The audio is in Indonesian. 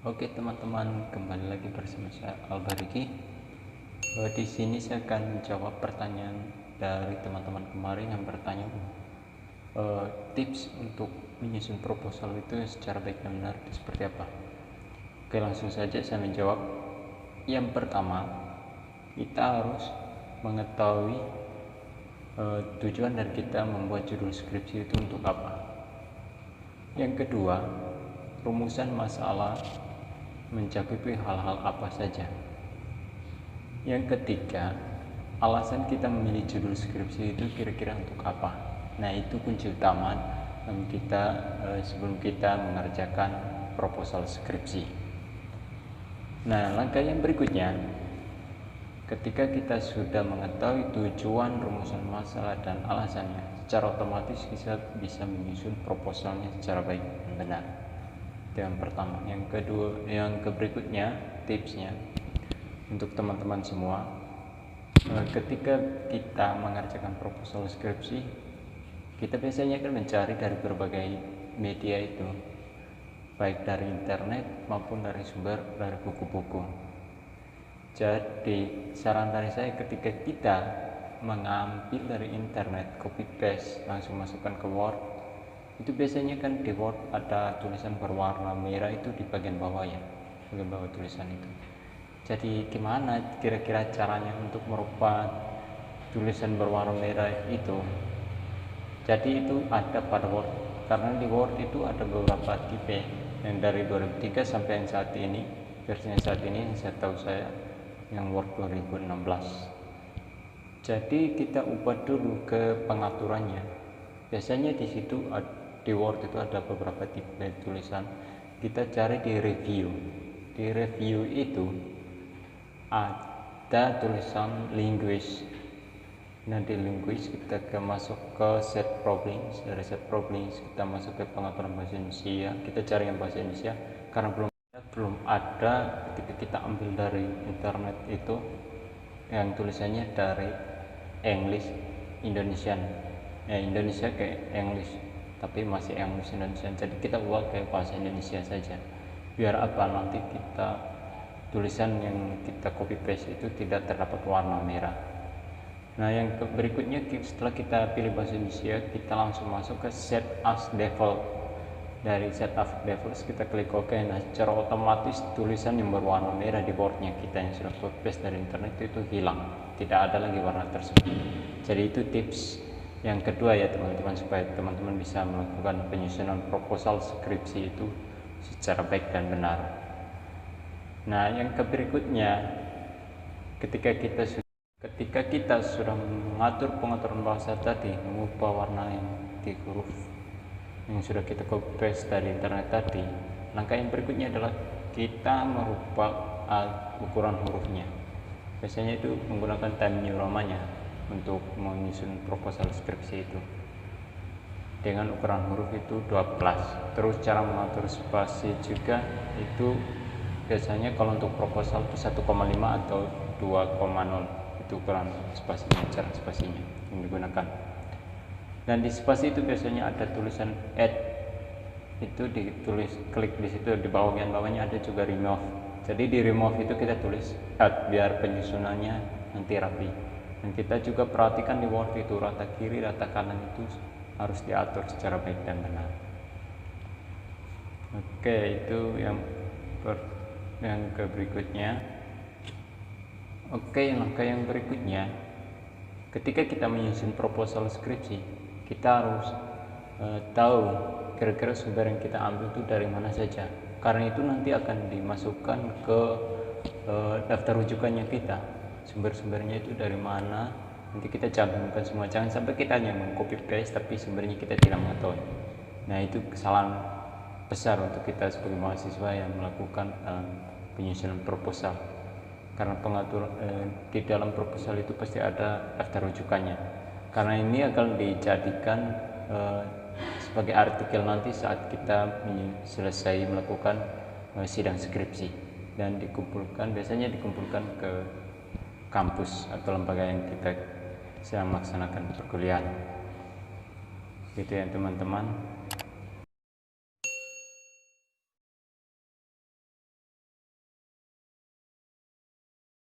Oke teman-teman, kembali lagi bersama saya Albariki. Di sini saya akan menjawab pertanyaan dari teman-teman kemarin yang bertanya tips untuk menyusun proposal itu secara baik dan benar itu seperti apa. Oke, langsung saja saya menjawab. Yang pertama, kita harus mengetahui tujuan dari kita membuat judul skripsi itu untuk apa. Yang kedua, rumusan masalah mencakupi hal-hal apa saja. Yang ketiga, alasan kita memilih judul skripsi itu kira-kira untuk apa. Nah, itu kunci utama kita sebelum kita mengerjakan proposal skripsi. Nah, langkah yang berikutnya, ketika kita sudah mengetahui tujuan, rumusan masalah, dan alasannya, secara otomatis kita bisa menyusun proposalnya secara baik dan benar. Itu yang pertama. Yang berikutnya, tipsnya untuk teman-teman semua, ketika kita mengerjakan proposal skripsi, kita biasanya akan mencari dari berbagai media itu, baik dari internet maupun dari sumber dari buku-buku. Jadi saran dari saya, ketika kita mengambil dari internet, copy paste langsung masukkan ke Word, itu biasanya kan di Word ada tulisan berwarna merah itu di bagian bawah ya, bagian bawah tulisan itu. Jadi gimana kira-kira caranya untuk merubah tulisan berwarna merah itu? Jadi itu ada pada Word, karena di Word itu ada beberapa tipe, yang dari 2003 sampai yang saat ini, versinya saat ini yang saya tahu saya yang Word 2016. Jadi kita ubah dulu ke pengaturannya. Biasanya di situ di Word itu ada beberapa tipe tulisan. Kita cari di review. Di review itu ada tulisan linguist. Nah, di linguist kita masuk ke set problems. Dari set problems kita masuk ke pengaturan bahasa Indonesia. Kita cari yang bahasa Indonesia karena belum ada ketika kita ambil dari internet itu yang tulisannya dari English Indonesian, Indonesia ke English, tapi masih English Indonesian. Jadi kita ubah ke bahasa Indonesia saja, biar apa, nanti kita tulisan yang kita copy paste itu tidak terdapat warna merah. Nah, yang berikutnya, setelah kita pilih bahasa Indonesia, kita langsung masuk ke set as default. Dari set as default kita klik OK. Nah, secara otomatis tulisan yang berwarna merah di boardnya kita yang sudah copy paste dari internet itu hilang, tidak ada lagi warna tersebut. Jadi itu tips yang kedua ya teman-teman, supaya teman-teman bisa melakukan penyusunan proposal skripsi itu secara baik dan benar. Nah, yang berikutnya, ketika kita sudah mengatur pengaturan bahasa tadi, mengubah warna yang di huruf yang sudah kita copy paste dari internet tadi, langkah yang berikutnya adalah kita merubah ukuran hurufnya. Biasanya itu menggunakan Times New Roman untuk menyusun proposal skripsi itu dengan ukuran huruf itu 12. Terus cara mengatur spasi juga itu biasanya kalau untuk proposal itu 1,5 atau 2,0, itu ukuran spasinya, cara spasinya yang digunakan. Dan di spasi itu biasanya ada tulisan add, itu ditulis, klik di situ, di bagian bawahnya ada juga remove. Jadi di remove itu kita tulis add biar penyusunannya nanti rapi. Dan kita juga perhatikan di Word itu rata kiri, rata kanan itu harus diatur secara baik dan benar. Oke, itu yang berikutnya. Oke, langkah yang berikutnya, ketika kita menyusun proposal skripsi, kita harus tahu kira-kira sumber yang kita ambil itu dari mana saja, karena itu nanti akan dimasukkan ke daftar rujukannya kita. Sumber-sumbernya itu dari mana, nanti kita cantumkan semua. Jangan sampai kita hanya mengcopy paste tapi sumbernya kita tidak mengetahui. Nah, itu kesalahan besar untuk kita sebagai mahasiswa yang melakukan penyusunan proposal, karena di dalam proposal itu pasti ada daftar rujukannya, karena ini akan dijadikan sebagai artikel nanti saat kita selesai melakukan sidang skripsi, dan biasanya dikumpulkan ke kampus atau lembaga yang kita sedang melaksanakan perkuliahan. Gitu ya teman-teman.